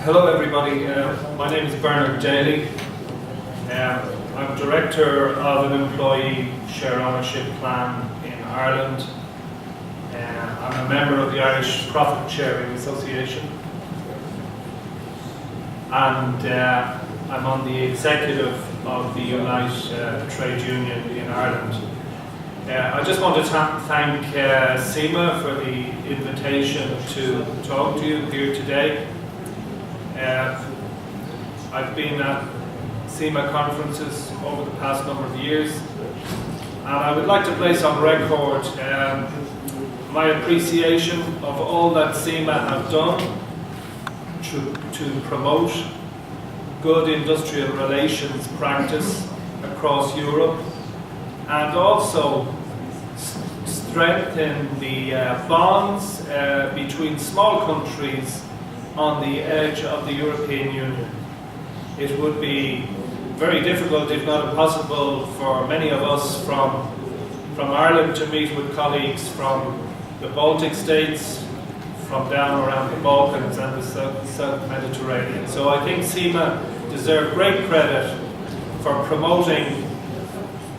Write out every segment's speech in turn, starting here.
Hello everybody, my name is Bernard Daly. I'm Director of an Employee Share Ownership Plan in Ireland. I'm a member of the Irish Profit Sharing Association, and I'm on the executive of the Unite Trade Union in Ireland. I just want to thank SME'S for the invitation to talk to you here today. I've been at SME'S conferences over the past number of years, and I would like to place on record my appreciation of all that SME'S have done to promote good industrial relations practice across Europe, and also strengthen the bonds between small countries on the edge of the European Union. It would be very difficult, if not impossible, for many of us from Ireland to meet with colleagues from the Baltic states, from down around the Balkans and the South Mediterranean. So I think SME'S deserve great credit for promoting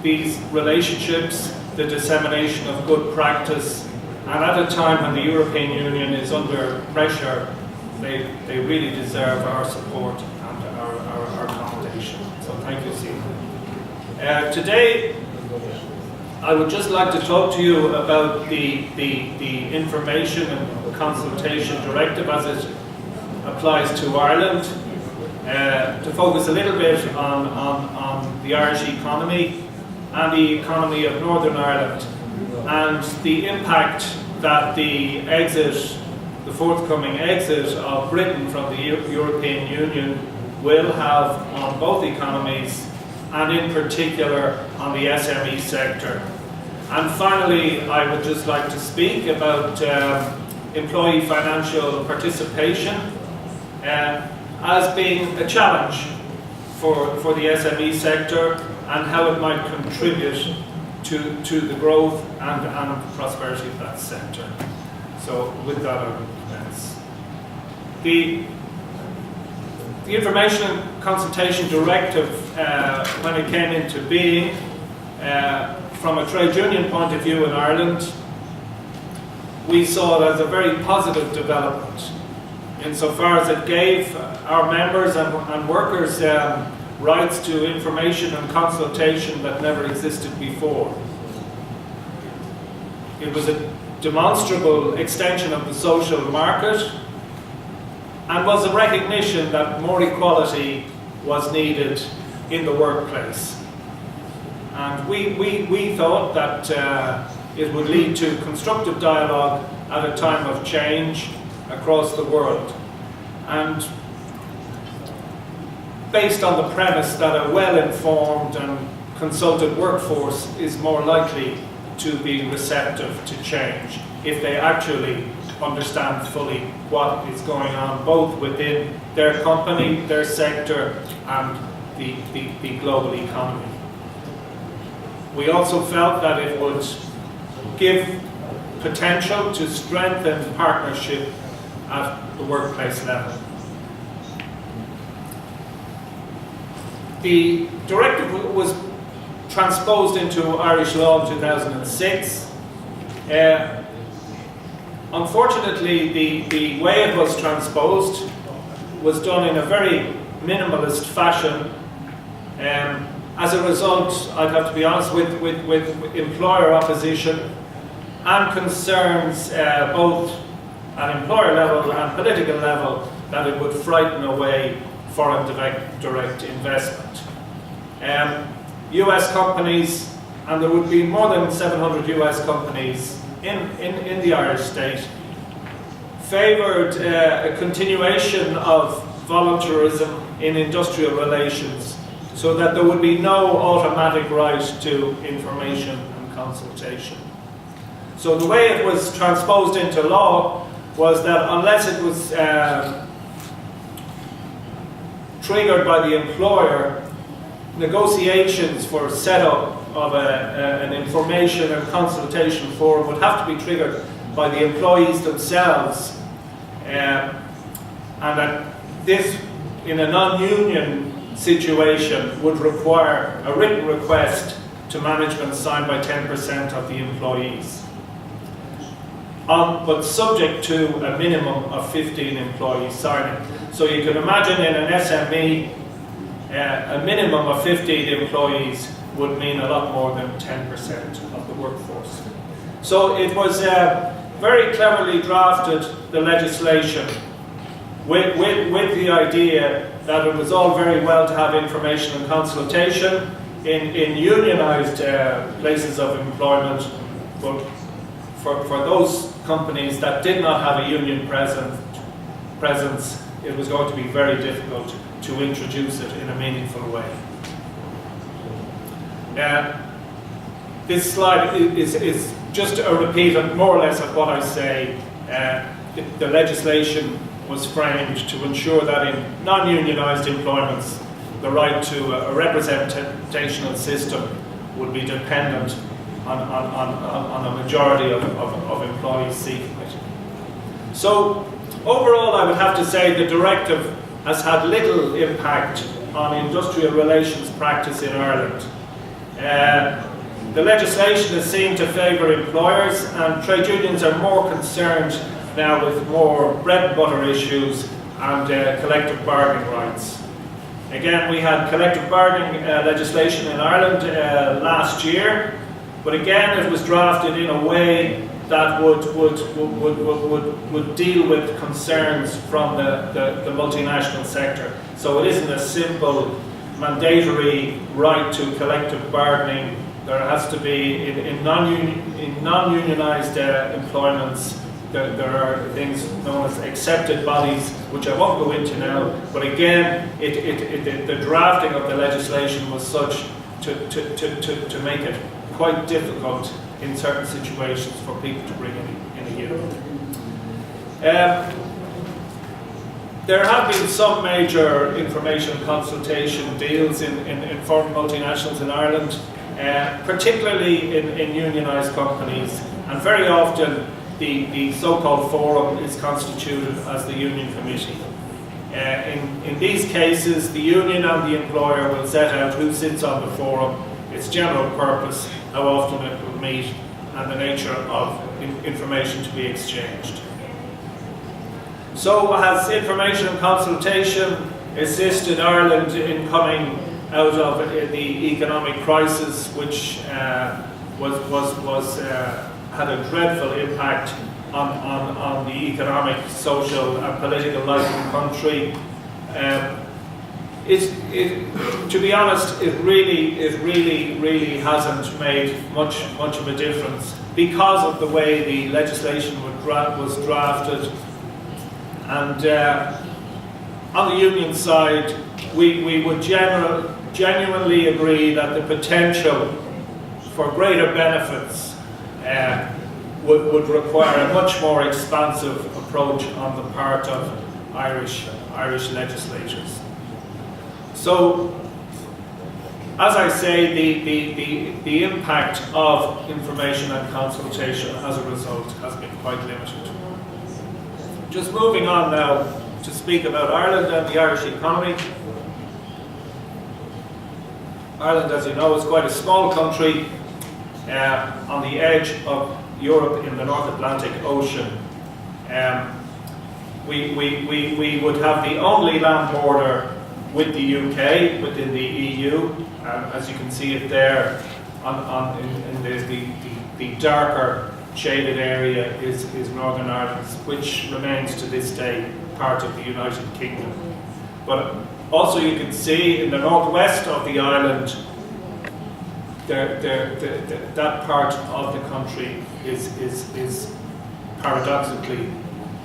these relationships, the dissemination of good practice, and at a time when the European Union is under pressure, they really deserve our support and our commendation. So thank you, SME'S. Today, I would just like to talk to you about the Information and Consultation Directive as it applies to Ireland, to focus a little bit on the Irish economy and the economy of Northern Ireland, and the impact that the forthcoming exit of Britain from the European Union will have on both economies, and in particular on the SME sector. And finally, I would just like to speak about employee financial participation as being a challenge for the SME sector, and how it might contribute to the growth and prosperity of that sector. So with that, I will commence. The Information and Consultation Directive, when it came into being, from a trade union point of view in Ireland, we saw it as a very positive development, insofar as it gave our members and workers rights to information and consultation that never existed before. It was a demonstrable extension of the social market, and was a recognition that more equality was needed in the workplace. And we thought that it would lead to constructive dialogue at a time of change across the world, and based on the premise that a well-informed and consulted workforce is more likely to be receptive to change if they actually understand fully what is going on, both within their company, their sector, and the global economy. We also felt that it would give potential to strengthen partnership at the workplace level. The directive was transposed into Irish law in 2006. Unfortunately, the way it was transposed was done in a very minimalist fashion. As a result, I'd have to be honest, with employer opposition and concerns both at employer level and political level that it would frighten away foreign direct investment. US companies, and there would be more than 700 US companies in the Irish state, favoured a continuation of voluntarism in industrial relations, so that there would be no automatic right to information and consultation. So the way it was transposed into law was that unless it was triggered by the employer, negotiations for setup of an information and consultation forum would have to be triggered by the employees themselves, and that this, in a non-union situation, would require a written request to management signed by 10% of the employees, but subject to a minimum of 15 employees signing. So you can imagine in an SME, a minimum of 15 employees would mean a lot more than 10% of the workforce. So it was very cleverly drafted, the legislation, with the idea that it was all very well to have information and consultation in unionised places of employment, but for those companies that did not have a union presence, it was going to be very difficult to introduce it in a meaningful way. This slide is just a repeat of more or less of what I say. The legislation was framed to ensure that in non-unionised employments, the right to a representational system would be dependent on a majority of employees seeking it. So overall, I would have to say the directive has had little impact on industrial relations practice in Ireland. The legislation is seen to favour employers, and trade unions are more concerned now with more bread and butter issues and collective bargaining rights. Again, we had collective bargaining legislation in Ireland last year, but again it was drafted in a way that would deal with concerns from the multinational sector. So it isn't a simple mandatory right to collective bargaining. There has to be, in non-unionised employments, there are things known as accepted bodies, which I won't go into now, but again, the drafting of the legislation was such to make it quite difficult in certain situations for people to bring in a union. There have been some major information consultation deals in foreign multinationals in Ireland, particularly in unionised companies, and very often the so-called forum is constituted as the union committee. In these cases, the union and the employer will set out who sits on the forum, its general purpose, how often it will meet, and the nature of information to be exchanged. So has information and consultation assisted Ireland in coming out of the economic crisis, which had a dreadful impact on the economic, social and political life of the country? To be honest, it really hasn't made much of a difference because of the way the legislation was drafted. And on the union side, we would genuinely agree that the potential for greater benefits would require a much more expansive approach on the part of Irish legislators. So, as I say, the impact of information and consultation as a result has been quite limited. Just moving on now to speak about Ireland and the Irish economy. Ireland, as you know, is quite a small country on the edge of Europe in the North Atlantic Ocean. We would have the only land border with the UK within the EU. As you can see it there, in the darker shaded area is Northern Ireland, which remains to this day part of the United Kingdom. But also you can see in the northwest of the island, that part of the country is paradoxically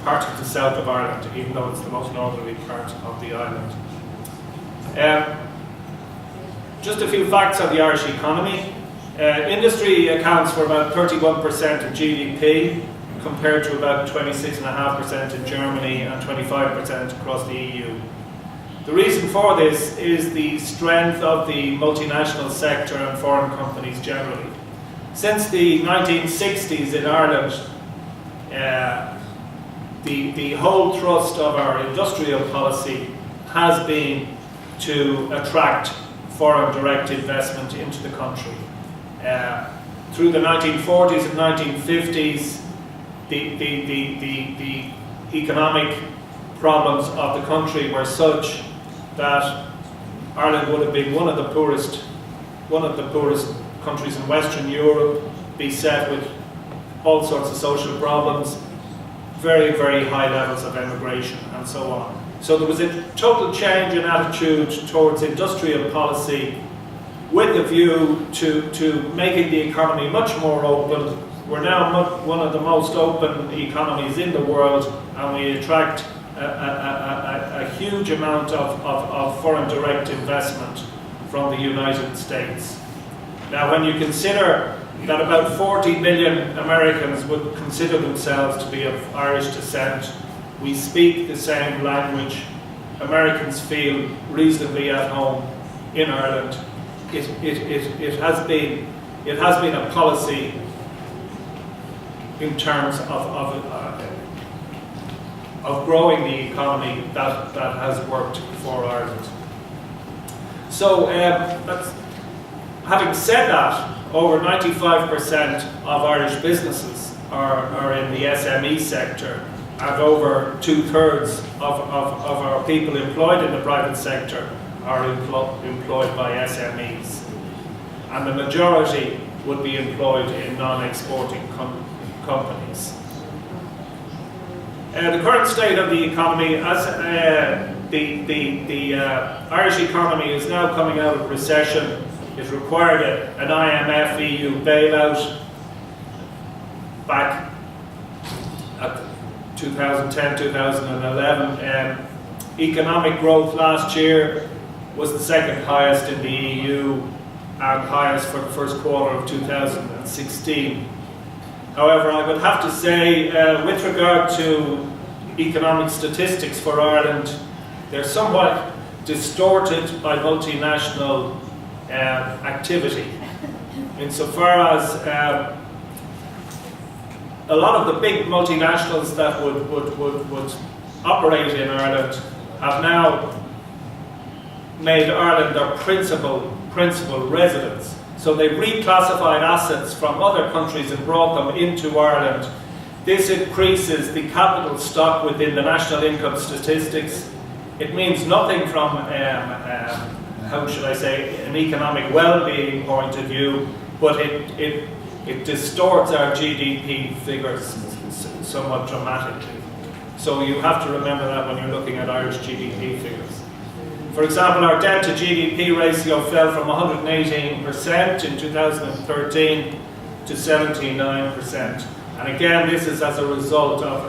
part of the south of Ireland, even though it's the most northerly part of the island. Just a few facts on the Irish economy. Industry accounts for about 31% of GDP, compared to about 26.5% in Germany and 25% across the EU. The reason for this is the strength of the multinational sector and foreign companies generally. Since the 1960s in Ireland, the whole thrust of our industrial policy has been to attract foreign direct investment into the country. Through the 1940s and 1950s, the economic problems of the country were such that Ireland would have been one of the poorest countries in Western Europe, beset with all sorts of social problems, very, very high levels of emigration, and so on. So there was a total change in attitude towards industrial policy with a view to making the economy much more open. We're now one of the most open economies in the world, and we attract a huge amount of foreign direct investment from the United States. Now, when you consider that about 40 million Americans would consider themselves to be of Irish descent, we speak the same language, Americans feel reasonably at home in Ireland. It has been a policy in terms of growing the economy that has worked for Ireland. So, having said that, over 95% of Irish businesses are in the SME sector, and over 2/3 of our people employed in the private sector are employed by SMEs. And the majority would be employed in non-exporting companies. The current state of the economy, as the Irish economy is now coming out of recession, it required an IMF EU bailout back at 2010, 2011. Economic growth last year was the second highest in the EU and highest for the first quarter of 2016. However, I would have to say, with regard to economic statistics for Ireland, they're somewhat distorted by multinational activity, insofar as a lot of the big multinationals that would operate in Ireland have now made Ireland their principal residence. So they reclassified assets from other countries and brought them into Ireland. This increases the capital stock within the national income statistics. It means nothing from, how should I say, an economic well-being point of view, but it distorts our GDP figures somewhat dramatically. So you have to remember that when you're looking at Irish GDP figures. For example, our debt to GDP ratio fell from 118% in 2013 to 79%. And again, this is as a result of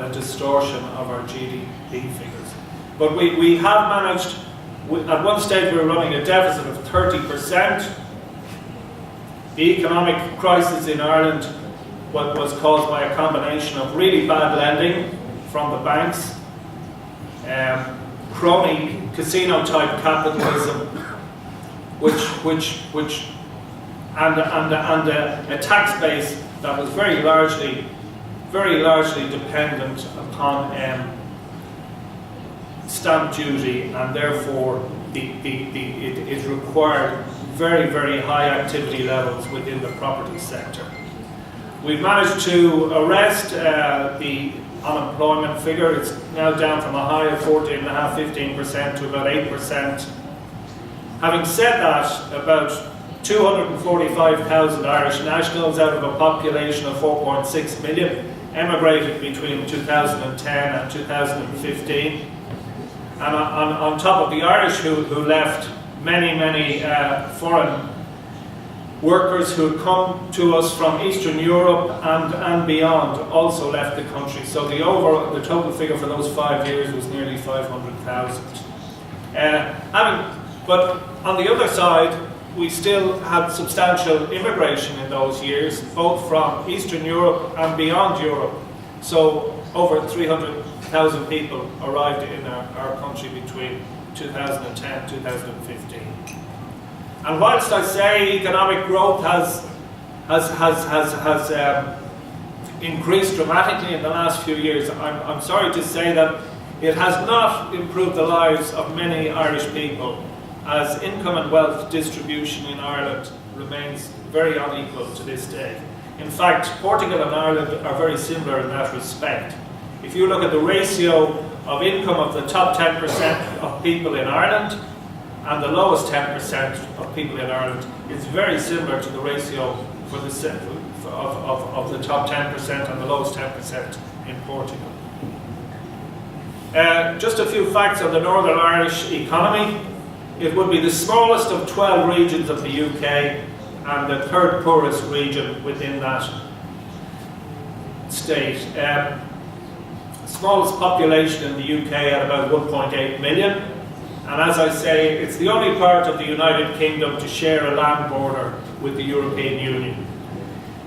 a distortion of our GDP figures. But we have managed, at one stage we were running a deficit of 30%. The economic crisis in Ireland was caused by a combination of really bad lending from the banks, crony casino-type capitalism, and a tax base that was very largely dependent upon stamp duty, and therefore it required very, very high activity levels within the property sector. We've managed to arrest the unemployment figure. It's now down from a high of 14.5%, 15% to about 8%. Having said that, about 245,000 Irish nationals out of a population of 4.6 million emigrated between 2010 and 2015. And on top of the Irish who left, many foreign workers who had come to us from Eastern Europe and beyond also left the country. So the total figure for those 5 years was nearly 500,000. But on the other side, we still had substantial immigration in those years, both from Eastern Europe and beyond Europe. So over 300,000 people arrived in our country between 2010 and 2015. And whilst I say economic growth has increased dramatically in the last few years. I'm sorry to say that it has not improved the lives of many Irish people, as income and wealth distribution in Ireland remains very unequal to this day. In fact, Portugal and Ireland are very similar in that respect. If you look at the ratio of income of the top 10% of people in Ireland and the lowest 10% of people in Ireland, it's very similar to the ratio for the of the top 10% and the lowest 10% in Portugal. Just a few facts on the Northern Irish economy. It would be the smallest of 12 regions of the UK and the third poorest region within that state. Smallest population in the UK at about 1.8 million. And as I say, it's the only part of the United Kingdom to share a land border with the European Union.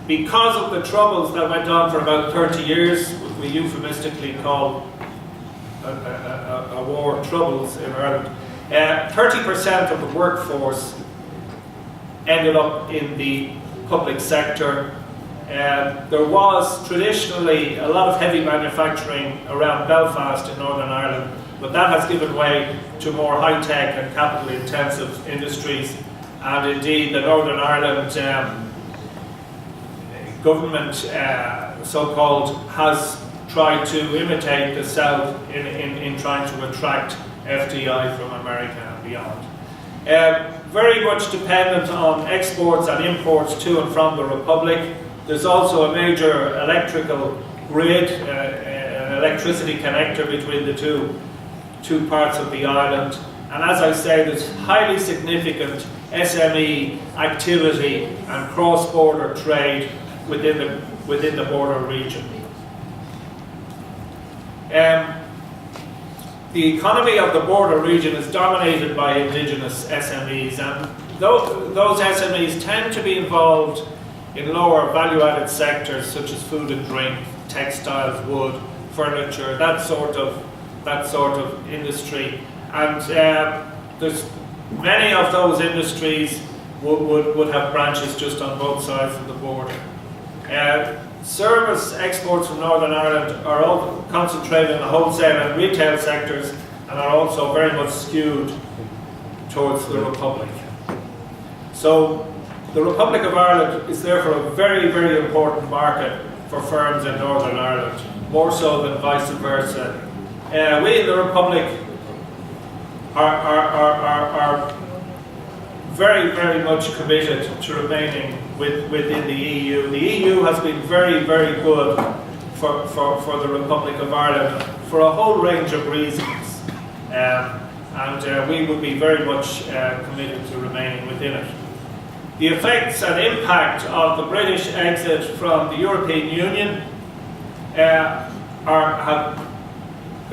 Because of the troubles that went on for about 30 years, what we euphemistically call a war of troubles in Ireland, 30% of the workforce ended up in the public sector. There was traditionally a lot of heavy manufacturing around Belfast in Northern Ireland, but that has given way to more high-tech and capital-intensive industries, and indeed the Northern Ireland government, so-called, has tried to imitate the South in trying to attract FDI from America and beyond. Very much dependent on exports and imports to and from the Republic. There's also a major electrical grid, an electricity connector between the two parts of the island. And as I say, there's highly significant SME activity and cross-border trade within the border region. The economy of the border region is dominated by indigenous SMEs, and those SMEs tend to be involved in lower value-added sectors such as food and drink, textiles, wood, furniture, that sort of industry. And there's many of those industries would have branches just on both sides of the border. Service exports from Northern Ireland are all concentrated in the wholesale and retail sectors and are also very much skewed towards the Republic. So the Republic of Ireland is therefore a very, very important market for firms in Northern Ireland, more so than vice versa. We in the Republic are very, very much committed to remaining within the EU. The EU has been very, very good for the Republic of Ireland for a whole range of reasons, and we would be very much committed to remaining within it. The effects and impact of the British exit from the European Union there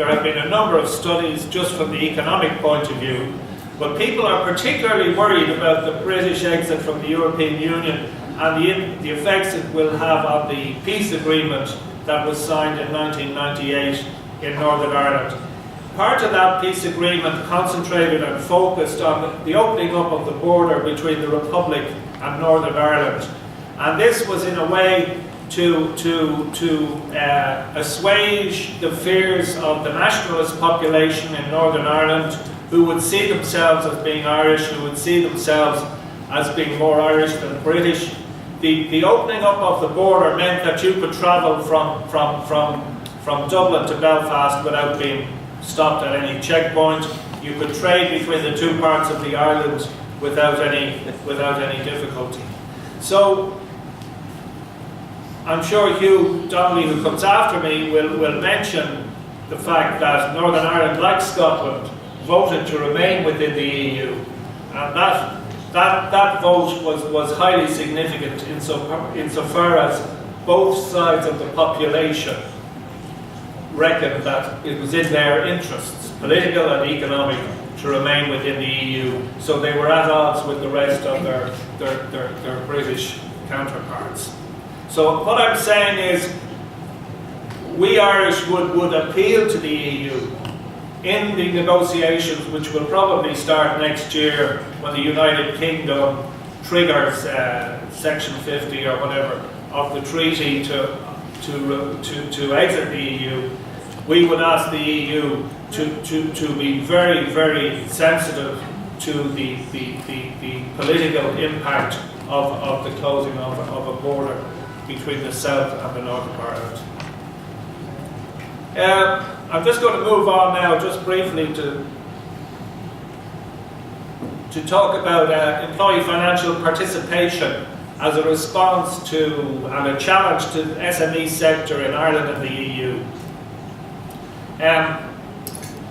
have been a number of studies just from the economic point of view, but people are particularly worried about the British exit from the European Union and the effects it will have on the peace agreement that was signed in 1998 in Northern Ireland. Part of that peace agreement concentrated and focused on the opening up of the border between the Republic and Northern Ireland. And this was in a way to assuage the fears of the nationalist population in Northern Ireland, who would see themselves as being Irish, who would see themselves as being more Irish than British. The opening up of the border meant that you could travel from Dublin to Belfast without being stopped at any checkpoint. You could trade between the two parts of the island without any difficulty. So I'm sure Hugh Donnelly, who comes after me, will mention the fact that Northern Ireland, like Scotland, voted to remain within the EU, and that vote was highly significant insofar as both sides of the population reckoned that it was in their interests, political and economic, to remain within the EU, so they were at odds with the rest of their British counterparts. So what I'm saying is, we Irish would appeal to the EU in the negotiations, which will probably start next year when the United Kingdom triggers Section 50 or whatever of the treaty to to exit the EU, we would ask the EU to be very, very sensitive to the political impact of the closing of a border between the south and the north of Ireland. I'm just going to move on now, just briefly, to talk about employee financial participation as a response to and a challenge to the SME sector in Ireland and the EU.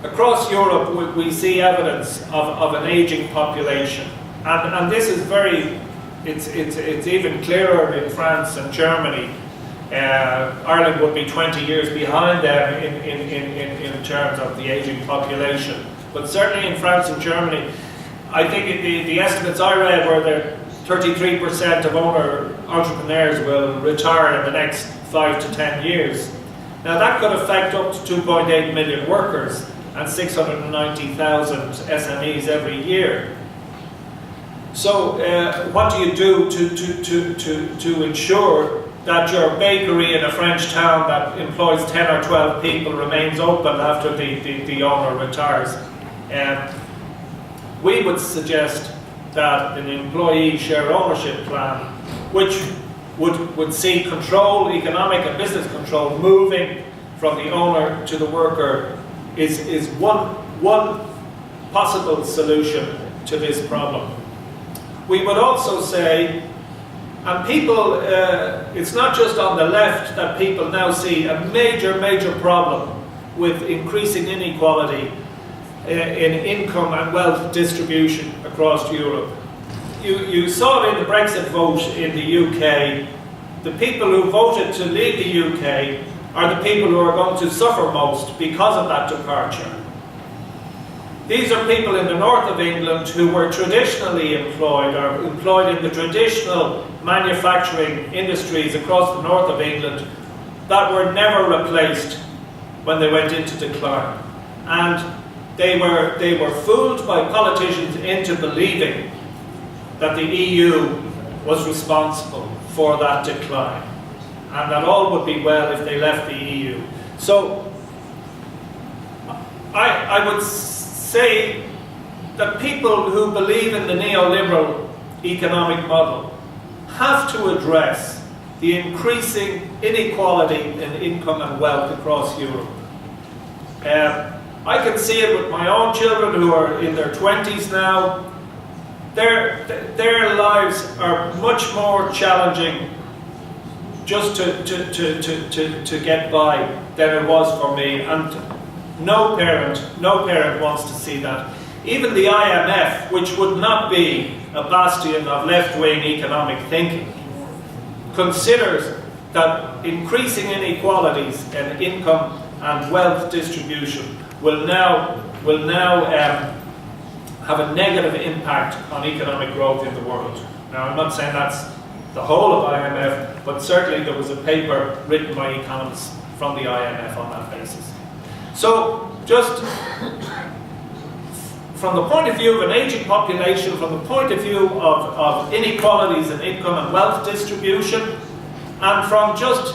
Across Europe, we see evidence of an ageing population, and this is it's even clearer in France and Germany. Ireland would be 20 years behind them in terms of the ageing population, but certainly in France and Germany, I think the estimates I read were that 33% of entrepreneurs will retire in the next 5 to 10 years. Now that could affect up to 2.8 million workers and 690,000 SMEs every year. So what do you do to ensure that your bakery in a French town that employs 10 or 12 people remains open after the owner retires? We would suggest that an employee share ownership plan, which would see control, economic and business control, moving from the owner to the worker, is one possible solution to this problem. We would also say, and people, it's not just on the left that people now see a major problem with increasing inequality in income and wealth distribution across Europe. You saw it in the Brexit vote in the UK. The people who voted to leave the UK are the people who are going to suffer most because of that departure. These are people in the north of England who were traditionally employed, or employed in the traditional manufacturing industries across the north of England, that were never replaced when they went into decline. And they were fooled by politicians into believing that the EU was responsible for that decline, and that all would be well if they left the EU. So I would say that people who believe in the neoliberal economic model have to address the increasing inequality in income and wealth across Europe. I can see it with my own children who are in their 20s now. Their lives are much more challenging just to get by than it was for me, and no parent wants to see that. Even the IMF, which would not be a bastion of left-wing economic thinking, considers that increasing inequalities in income and wealth distribution will now have a negative impact on economic growth in the world. Now, I'm not saying that's the whole of IMF, but certainly there was a paper written by economists from the IMF on that basis. So, just from the point of view of an aging population, from the point of view of inequalities in income and wealth distribution, and from just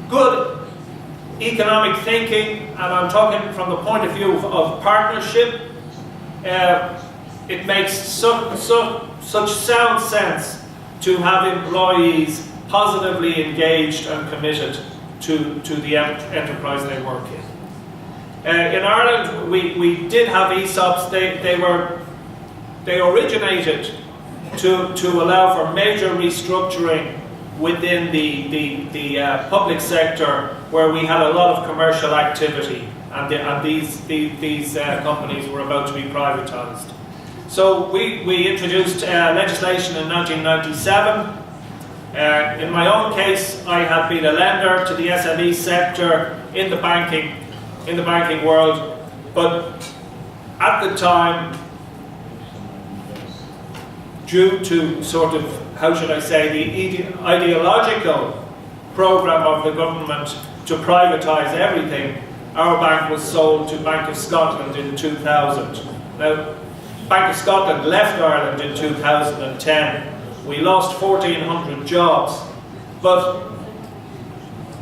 good economic thinking, and I'm talking from the point of view of partnership, it makes such sound sense to have employees positively engaged and committed to the enterprise they work in. In Ireland, we did have ESOPs. They originated to allow for major restructuring within the public sector, where we had a lot of commercial activity, and these companies were about to be privatised. So we introduced legislation in 1997. In my own case, I had been a lender to the SME sector in the banking world, but at the time, due to sort of, how should I say, the ideological program of the government to privatise everything, our bank was sold to Bank of Scotland in 2000. Now, Bank of Scotland left Ireland in 2010. We lost 1,400 jobs, but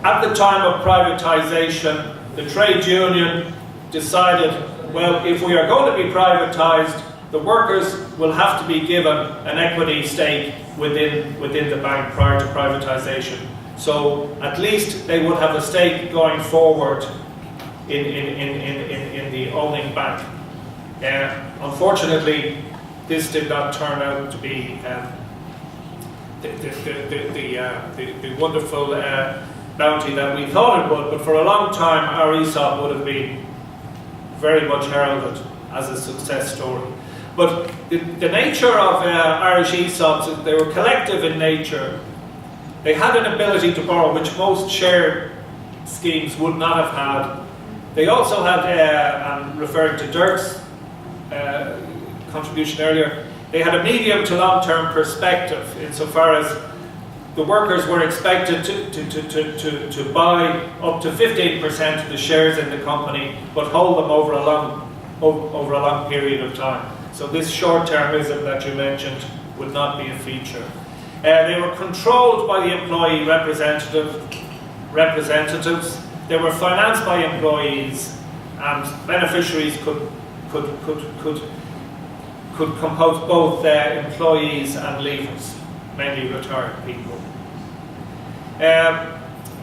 at the time of privatisation, the trade union decided, well, if we are going to be privatised, the workers will have to be given an equity stake within the bank prior to privatisation. So at least they would have a stake going forward in the owning bank. Unfortunately, this did not turn out to be the wonderful bounty that we thought it would, but for a long time our ESOP would have been very much heralded as a success story. But the nature of Irish ESOPs is they were collective in nature. They had an ability to borrow which most share schemes would not have had. They also had, I'm referring to Dirk's contribution earlier, they had a medium to long-term perspective insofar as the workers were expected to buy up to 15% of the shares in the company, but hold them over a long period of time. So this short-termism that you mentioned would not be a feature. They were controlled by the employee representatives. They were financed by employees, and beneficiaries could compose both employees and leavers, mainly retired people.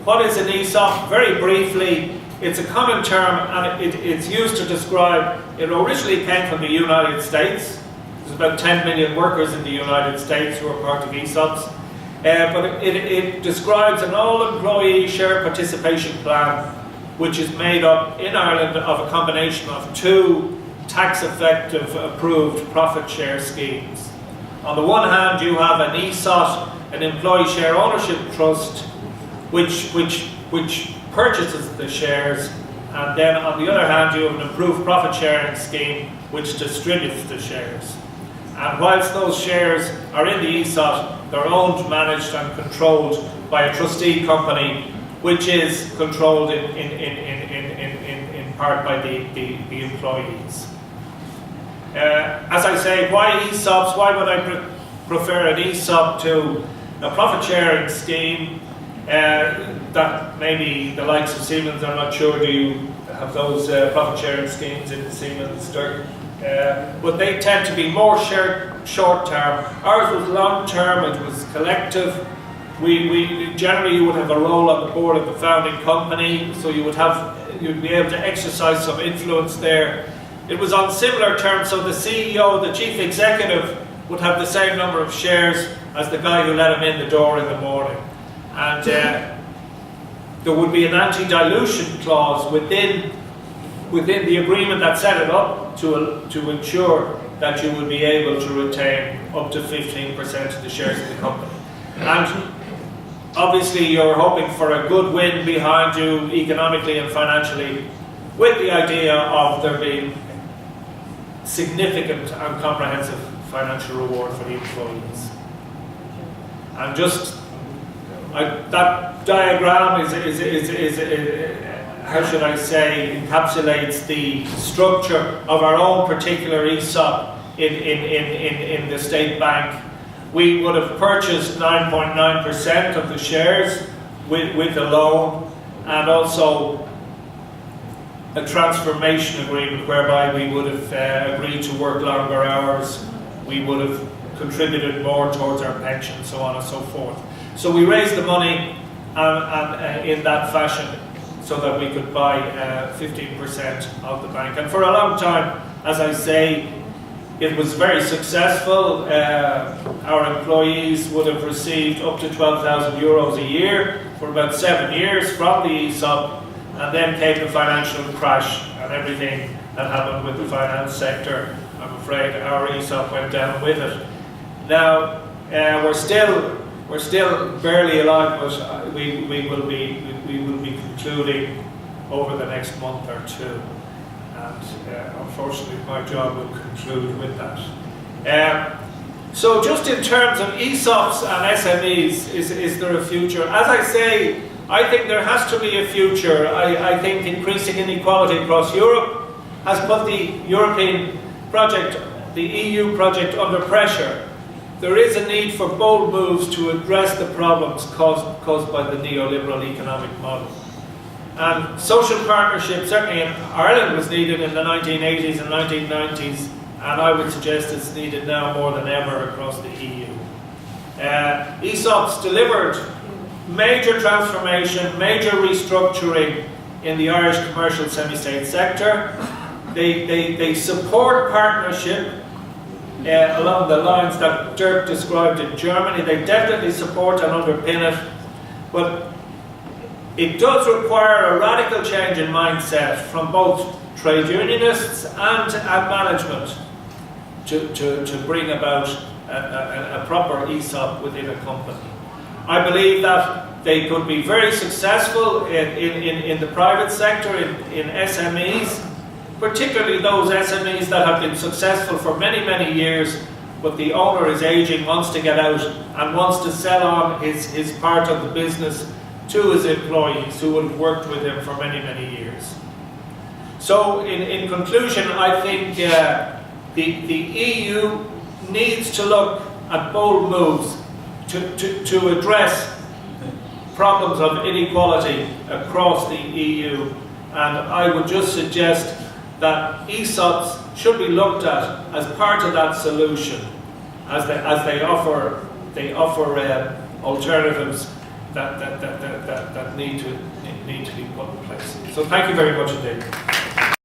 What is an ESOP? Very briefly, it's a common term, and it's used to describe, it originally came from the United States. There's about 10 million workers in the United States who are part of ESOPs. But it describes an all-employee share participation plan, which is made up in Ireland of a combination of two tax-effective approved profit share schemes. On the one hand, you have an ESOP, an employee share ownership trust, which purchases the shares, and then on the other hand, you have an approved profit sharing scheme which distributes the shares. And whilst those shares are in the ESOP, they're owned, managed and controlled by a trustee company, which is controlled in part by the employees. As I say, why ESOPs? Why would I prefer an ESOP to a profit sharing scheme? That maybe the likes of Siemens, I'm not sure, do you have those profit sharing schemes in Siemens? But they tend to be more short term. Ours was long term, it was collective. We generally, you would have a role on the board of the founding company, so you'd be able to exercise some influence there. It was on similar terms, so the CEO, the chief executive, would have the same number of shares as the guy who let him in the door in the morning. And there would be an anti-dilution clause within the agreement that set it up to ensure that you would be able to retain up to 15% of the shares of the company. And obviously you're hoping for a good win behind you economically and financially, with the idea of there being significant and comprehensive financial reward for the employees. And just that diagram is how should I say, encapsulates the structure of our own particular ESOP in the State Bank. We would have purchased 9.9% of the shares with a loan, and also a transformation agreement whereby we would have agreed to work longer hours, we would have contributed more towards our pension, so on and so forth. So we raised the money in that fashion so that we could buy 15% of the bank. And for a long time, as I say, it was very successful. Our employees would have received up to €12,000 a year for about 7 years from the ESOP, and then came the financial crash and everything that happened with the finance sector. I'm afraid our ESOP went down with it. Now, we're still barely alive, but we will be concluding over the next month or two. And unfortunately, my job will conclude with that. So just in terms of ESOPs and SMEs, is there a future? As I say, I think there has to be a future. I think increasing inequality across Europe has put the European project, the EU project, under pressure there is a need for bold moves to address the problems caused by the neoliberal economic model. And social partnership, certainly in Ireland, was needed in the 1980s and 1990s, and I would suggest it's needed now more than ever across the EU. ESOPs delivered major transformation, major restructuring in the Irish commercial semi-state sector. They support partnership along the lines that Dirk described in Germany. They definitely support and underpin it, but it does require a radical change in mindset from both trade unionists and management to bring about a proper ESOP within a company. I believe that they could be very successful in the private sector, in SMEs, particularly those SMEs that have been successful for many, many years, but the owner is aging, wants to get out, and wants to sell on his part of the business to his employees who would have worked with him for many, many years. So, in conclusion, I think the EU needs to look at bold moves to address problems of inequality across the EU, and I would just suggest that ESOPs should be looked at as part of that solution, as they offer alternatives that need to be put in place. So thank you very much indeed.